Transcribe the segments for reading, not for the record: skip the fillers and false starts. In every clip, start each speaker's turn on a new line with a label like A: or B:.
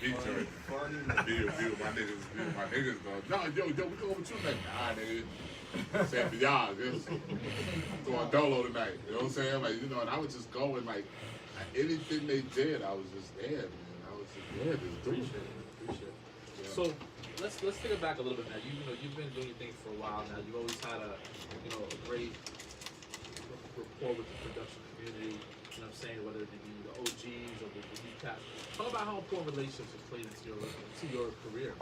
A: featuring. Be with my niggas, though. No, yo, we go over too late. Nah, nigga. Saying for y'all, just throwing dolo tonight. You know what I'm saying? Like, you know, and I would just go and like anything they did, I was just there, man. I was just there, just doing it.
B: Appreciate it. Yeah. So let's take it back a little bit now. You know, you've been doing your thing for a while now. You've always had a great rapport with the production community. You know what I'm saying? Whether it be the OGs or the new cast. Talk about how important relationships have played into your career.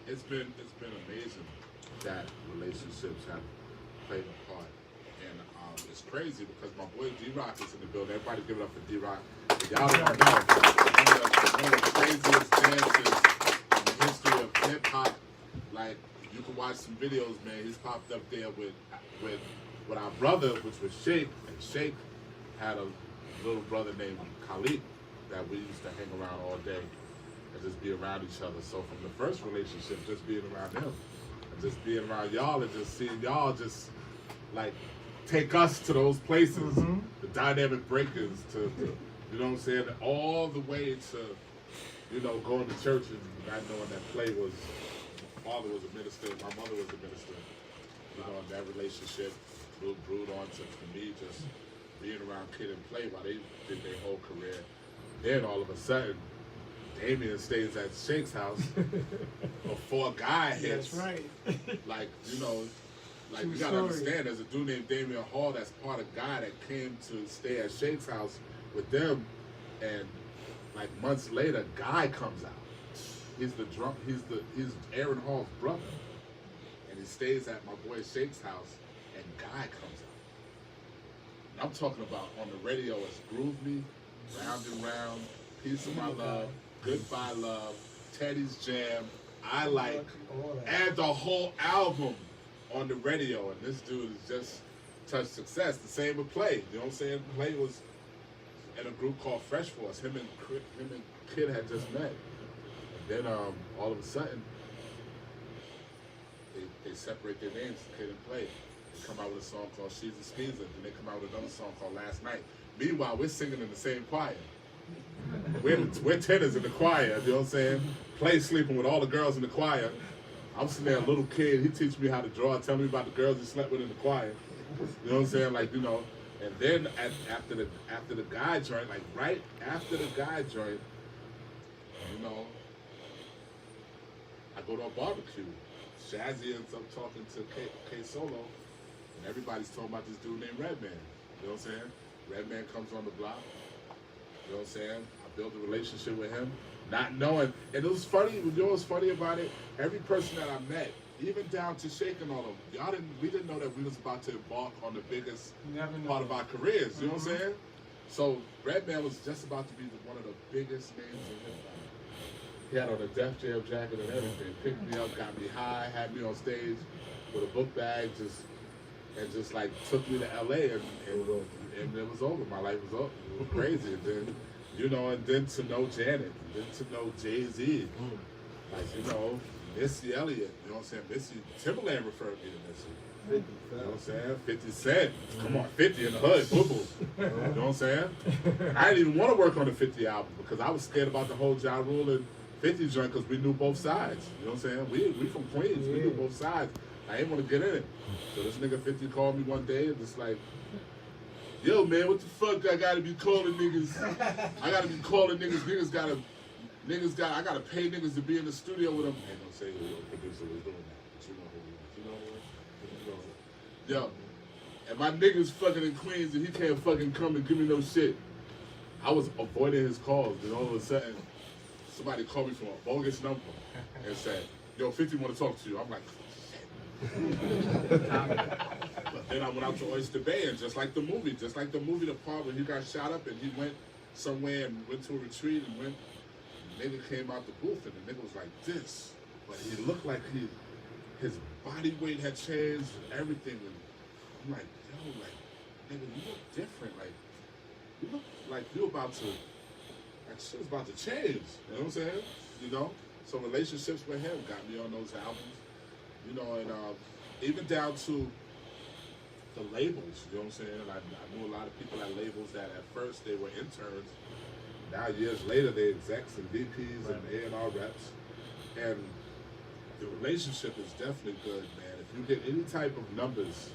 A: It's been amazing that relationships have played a part, and it's crazy because my boy D-Rock is in the building. Everybody give it up for D-Rock. Y'all don't know one of the craziest dances in the history of hip hop. Like, you can watch some videos, man. He's popped up there with our brother, which was Sheikh, and Sheikh had a little brother named Khalid that we used to hang around all day and just be around each other. So from the first relationship, just being around him and just being around y'all and just seeing y'all just like take us to those places, the dynamic breakers to you know what I'm saying, all the way to, you know, going to church and not knowing that play was, my father was a minister, my mother was a minister. You know, and that relationship brewed on to me just being around Kid and Play while they did their whole career. Then all of a sudden, Damien stays at Sheikh's house before Guy hits.
C: That's right.
A: Like, you know, like you gotta understand, there's a dude named Damien Hall that's part of Guy that came to stay at Sheikh's house with them, and like months later, Guy comes out. He's Aaron Hall's brother, and he stays at my boy Sheikh's house, and Guy comes out. And I'm talking about on the radio, it's Groove Me, Round and Round, Piece of My Love, Goodbye Love, Teddy's Jam, I Like, and the whole album on the radio. And this dude has just touched success. The same with Play. You know what I'm saying? Play was in a group called Fresh Force. Him and Kid had just met. And then all of a sudden, they separate their names, Kid and Play. They come out with a song called She's a Skeezer. Then they come out with another song called Last Night. Meanwhile, we're singing in the same choir. We're tenors in the choir, you know what I'm saying? Play sleeping with all the girls in the choir. I'm sitting there, a little kid, he teach me how to draw, tell me about the girls he slept with in the choir. You know what I'm saying? Like, you know, and then after the Guy joint, like right after the Guy joint, you know, I go to a barbecue. Shazzy ends up talking to K Solo, and everybody's talking about this dude named Redman. You know what I'm saying? Redman comes on the block. You know what I'm saying? I built a relationship with him, not knowing. And it was funny, you know what's funny about it? Every person that I met, even down to Sheikh and all of them, we didn't know that we was about to embark on the biggest part of our careers. You know what I'm saying? So Redman was just about to be one of the biggest names in hip hop. He had on a Def Jam jacket and everything. Picked me up, got me high, had me on stage with a book bag, just like took me to LA, and it was over. My life was over. It was crazy. And then, you know, and then to know Janet, and then to know Jay-Z, like, you know, Missy Elliott, you know what I'm saying? Missy, Timberland referred me to Missy. You know what I'm saying? 50 Cent. Come on, 50 in the hood, boo-boo. You know what I'm saying? I didn't even want to work on the 50 album because I was scared about the whole Ja Rule and 50 joint because we knew both sides. You know what I'm saying? We from Queens. We knew both sides. I didn't want to get in it. So this nigga 50 called me one day and just like, yo, man, what the fuck I gotta be calling niggas? I gotta be calling niggas. I gotta pay niggas to be in the studio with them. Ain't no say who the producer was doing that. But you know who he was. You know who. Yo, and my niggas fucking in Queens and he can't fucking come and give me no shit. I was avoiding his calls. Then all of a sudden, somebody called me from a bogus number and said, yo, 50 want to talk to you. I'm like, but then I went out to Oyster Bay, and just like the movie, the part where he got shot up and he went somewhere and went to a retreat and went, the nigga came out the booth and the nigga was like this, but he looked like his body weight had changed and everything, and I'm like, yo, like, nigga, you look different, like, you look like you about to, like, shit's about to change, you know what I'm saying, you know, so relationships with him got me on those albums. You know, and even down to the labels, you know what I'm saying? I knew a lot of people at labels that at first they were interns, Now years later, they execs and VPs and A&R reps, and the relationship is definitely good, man. If you get any type of numbers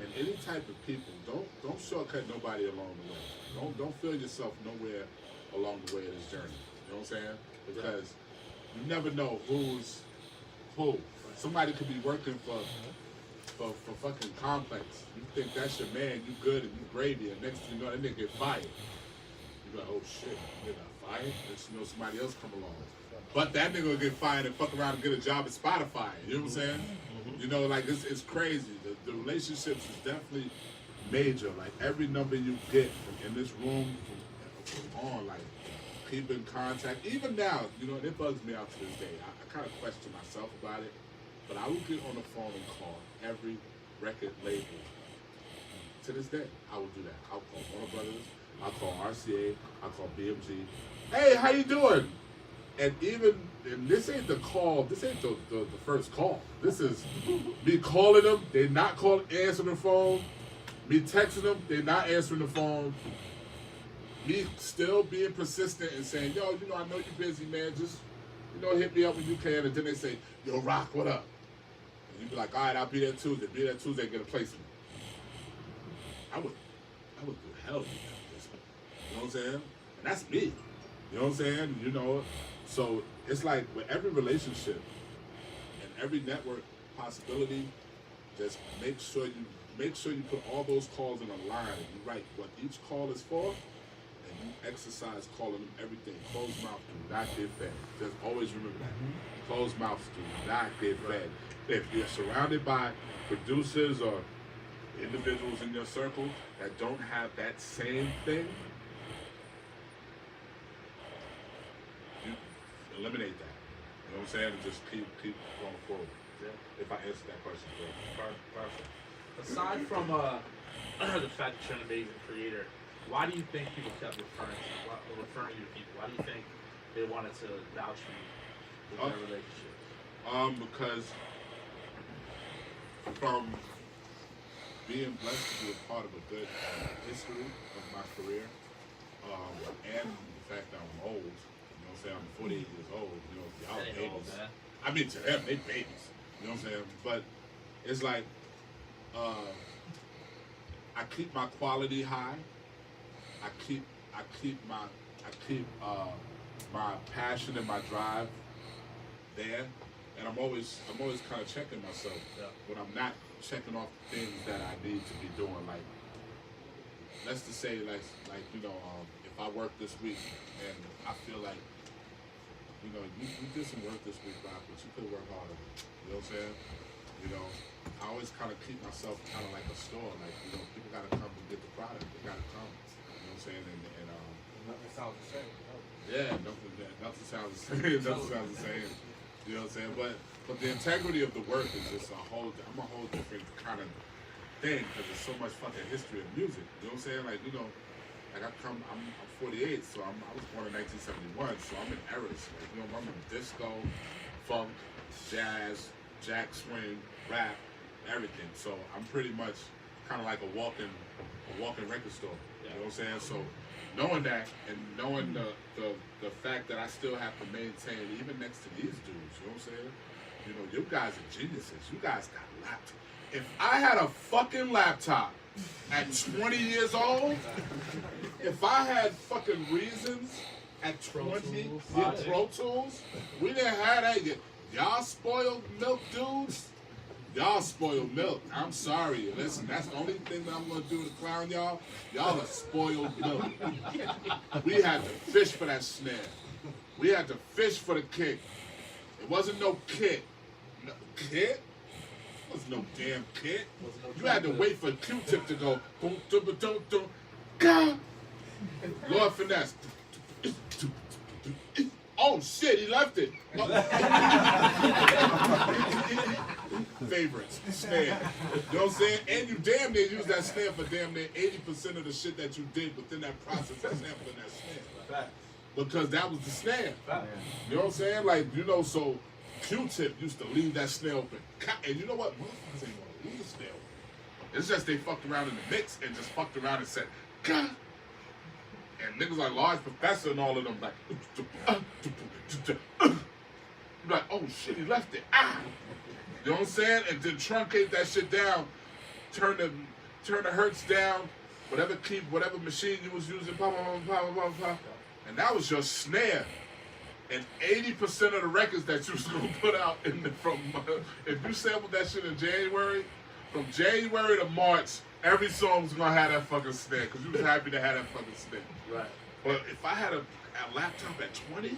A: and any type of people, don't shortcut nobody along the way. Don't feel yourself nowhere along the way of this journey. You know what I'm saying? Because you never know who's who. Somebody could be working for fucking Complex. You think that's your man, you good and you gravy, and next thing you know, that nigga get fired. You go, oh shit, they got fired? Next you know, somebody else come along. But that nigga will get fired and fuck around and get a job at Spotify. You know what I'm saying? You know, like it's crazy. The relationships is definitely major. Like every number you get in this room on, like keep in contact. Even now, you know, it bugs me out to this day. I kind of question myself about it, but I will get on the phone and call every record label. To this day, I will do that. I'll call Warner Brothers. I'll call RCA. I'll call BMG. Hey, how you doing? And this ain't the call. This ain't the first call. This is me calling them. They not answering the phone. Me texting them. They not answering the phone. Me still being persistent and saying, yo, you know, I know you're busy, man. Just, you know, hit me up when you can. And then they say, yo, Rock, what up? And you be like, all right, I'll be there Tuesday. Be there Tuesday, get a placement. I would do hell with that. You know what I'm saying? And that's me. You know what I'm saying? You know, so it's like with every relationship and every network possibility, just make sure you put all those calls in a line and you write what each call is for, and you exercise calling them everything. Closed mouth do not get fed. Just always remember that. Closed mouths do not get fed. If you're surrounded by producers or individuals in your circle that don't have that same thing, you eliminate that. You know what I'm saying? And just keep going forward. Yeah. If I answer that question correctly.
B: Perfect. Aside from the fact that you're an amazing creator, why do you think people kept referring you to people? Why do you think they wanted to vouch for you with their relationship?
A: Because from being blessed to be a part of a good history of my career, and the fact that I'm old, you know what I'm saying? I'm 48 years old, you know, y'all babies.
B: Old, man.
A: I mean, to them, they babies, you know what I'm saying? But it's like, I keep my quality high. I keep my passion and my drive there, and I'm always kind of checking myself when I'm not checking off things that I need to be doing. Like, let's just say, like you know, if I work this week and I feel like, you know, you did some work this week, Rock, but you could work harder. You know what I'm saying? You know, I always kind of keep myself kind of like a store. Like, you know, people gotta come and get the product. They gotta come. You know what I'm saying? And
C: nothing sounds the same.
A: yeah, nothing sounds the same. Nothing sounds the same. You know what I'm saying? But the integrity of the work is just I'm a whole different kind of thing because there's so much fucking history of music. You know what I'm saying? Like, you know, like I'm 48, so I was born in 1971, so I'm in eras. Like, you know, I'm in disco, funk, jazz, jack swing, rap, everything. So I'm pretty much kind of like a walking record store. You know what I'm saying? So knowing that and knowing the fact that I still have to maintain even next to these dudes, you know what I'm saying? You know, you guys are geniuses. You guys got laptops. If I had a fucking laptop at 20 years old, if I had fucking Reasons at 20, Pro Tools, we didn't have that yet. Y'all spoiled milk dudes. Y'all spoiled milk. I'm sorry. Listen, that's the only thing that I'm gonna do to clown y'all. Y'all are spoiled milk. We had to fish for that snare. We had to fish for the kick. It wasn't no kit. No, kit? It was no damn kit. You had to wait for Q-Tip to go boom, boom, boom, boom, boom. Lord Finesse. Oh shit, he left it. Favorites, snare. You know what I'm saying? And you damn near use that snare for damn near 80% of the shit that you did within that process of sampling that snare. Because that was the snare. You know what I'm saying? Like, you know, so Q-Tip used to leave that snare open. And you know what? Motherfuckers ain't gonna leave the snare open. It's just they fucked around in the mix and just fucked around and said, God. And niggas like Large Professor and all of them like, you're like, oh shit, he left it. Ah, you know what I'm saying? And then truncate that shit down, turn the hertz down, whatever machine you was using, blah, blah, blah, blah, blah, blah. And that was your snare. And 80% of the records that you was gonna put out if you sampled that shit in January, from January to March, every song was gonna have that fucking snare because you was happy to have that fucking snare.
B: Right.
A: But if I had a laptop at 20,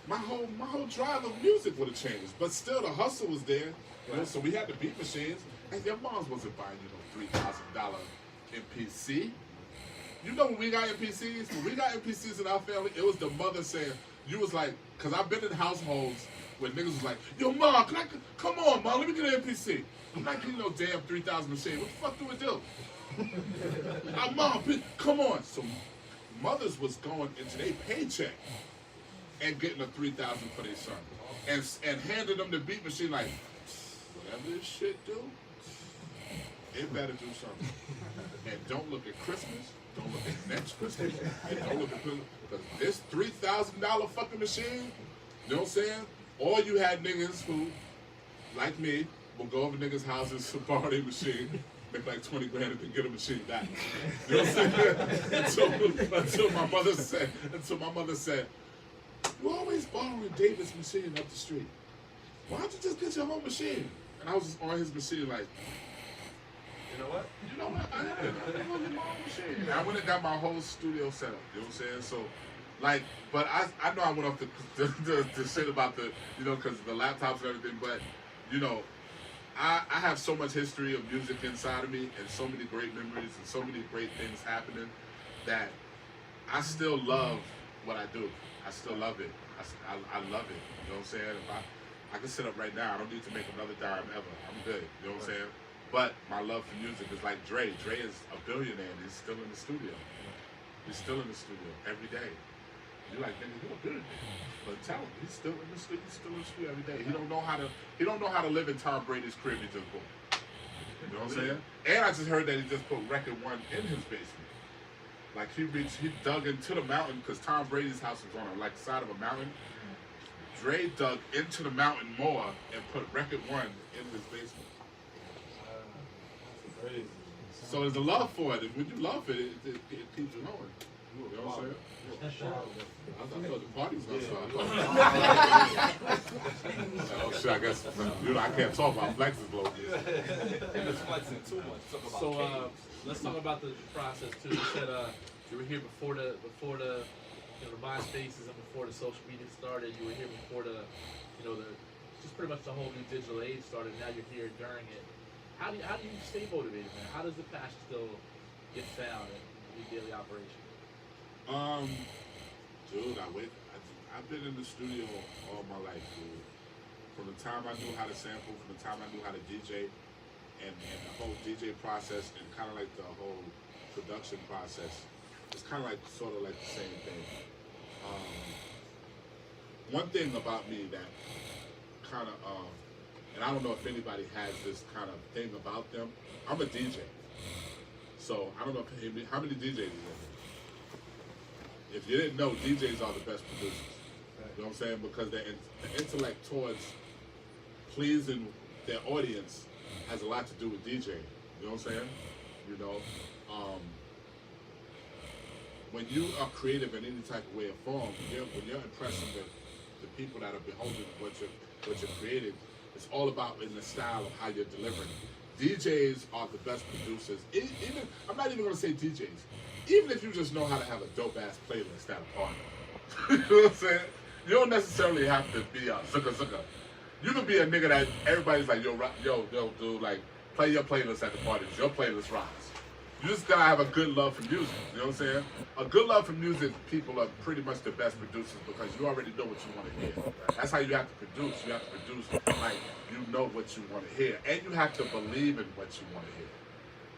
A: my whole drive of music would have changed. But still, the hustle was there. You know, so we had the beat machines, and your moms wasn't buying $3,000 MPC. You know when we got MPCs? When we got MPCs in our family, it was the mother saying, you was like, because I've been in households where niggas was like, yo, mom, come on, mom, let me get an MPC. I'm not getting no damn 3,000 machine. What the fuck do we do? Mom, come on. So mothers was going into their paycheck and getting a 3,000 for their son. And handing them the beat machine like, whatever this shit do, it better do something. And don't look at Christmas. Don't look at next Christmas. And don't look at Christmas. Because this $3,000 fucking machine, you know what I'm saying? Or you had niggas who, like me, will go over niggas' houses to borrow their machine, make like 20 grand and then get a machine back. You know what I'm saying? until my mother said, you always borrowing David's machine up the street. Why don't you just get your own machine? And I was just on his machine like,
C: You know what?
A: I get my own machine. And I went and got my whole studio set up. You know what I'm saying? So, like, but I know I went off the shit about the, you know, because the laptops and everything, but, you know, I have so much history of music inside of me and so many great memories and so many great things happening that I still love what I do. I still love it. I love it. You know what I'm saying? If I can sit up right now, I don't need to make another dime ever. I'm good. You know what I'm saying? But my love for music is like Dre. Dre is a billionaire and he's still in the studio. He's still in the studio every day. You're like, nigga, you're a billionaire. But tell him, he's still in the studio. He's still in the studio every day. He don't know how to live in Tom Brady's crib he just bought. You know what I'm saying? And I just heard that he just put record one in his basement. Like he dug into the mountain because Tom Brady's house was on the side of a mountain. Dre dug into the mountain more and put record one in his basement.
C: Crazy.
A: So there's a love for it. And when you love it, it keeps you going. You know what I'm saying? I thought the party was gonna start. Oh shit! I guess I can't talk about flexes, low.
C: It's flexing too much. Talk about
B: So let's talk about the process too. You said you were here before the the MySpaces and before the social media started. You were here before the just pretty much the whole new digital age started. Now you're here during it. How do you stay motivated, man? How does the passion still get found in your daily operation?
A: Dude, I've been in the studio all my life, dude. From the time I knew how to sample, from the time I knew how to DJ, and the whole DJ process, and kind of like the whole production process, it's kind of like sort of like the same thing. One thing about me that kind of, and I don't know if anybody has this kind of thing about them, I'm a DJ. So I don't know how many DJs is there. If you didn't know, DJs are the best producers. You know what I'm saying? Because the intellect towards pleasing their audience has a lot to do with DJing. You know what I'm saying? You know, when you are creative in any type of way or form, when you're impressing the people that are beholding what you're creating, it's all about in the style of how you're delivering it. DJs are the best producers. Even I'm not even gonna say DJs. Even if you just know how to have a dope ass playlist at a party, you know what I'm saying? You don't necessarily have to be a zucka. You can be a nigga that everybody's like, yo, dude, like, play your playlist at the parties. Your playlist rocks. You just gotta have a good love for music. You know what I'm saying? A good love for music, people are pretty much the best producers because you already know what you want to hear. That's how you have to produce. You have to produce like you know what you want to hear, and you have to believe in what you want to hear.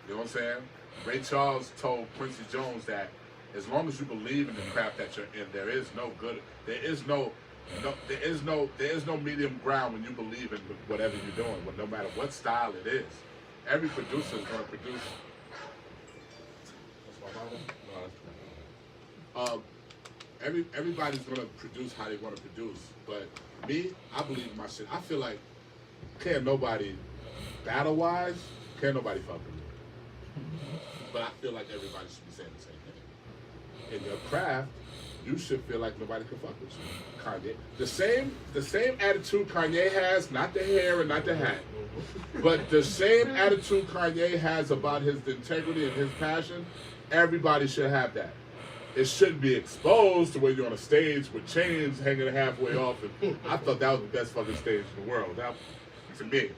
A: You know what I'm saying? Ray Charles told Quincy Jones that as long as you believe in the craft that you're in, there is no medium ground when you believe in whatever you're doing, no matter what style it is. Every producer is going to produce. Everybody's gonna produce how they want to produce, but me, I believe in my shit. I feel like can't nobody battle wise, can't nobody fuck with me. But I feel like everybody should be saying the same thing. In your craft, you should feel like nobody can fuck with you. Kanye, the same attitude Kanye has, not the hair and not the hat, but the same attitude Kanye has about his integrity and his passion. Everybody should have that. It shouldn't be exposed to where you're on a stage with chains hanging halfway off. And I thought that was the best fucking stage in the world. That, to me.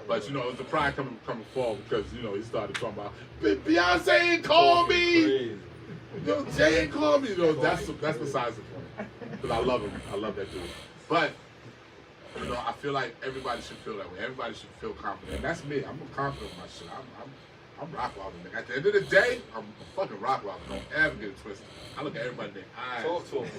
A: But you know, it was the pride coming forward because you know he started talking about Beyonce ain't called me. Yo, Jay ain't called me. You know, that's besides the point. Because I love him. I love that dude. But you know, I feel like everybody should feel that way. Everybody should feel confident. And that's me. I'm confident with my shit. I'm Rockwilder, nigga. At the end of the day, I'm fucking Rockwilder. Don't ever get it twisted. I look at everybody in their eyes.
C: Talk to him.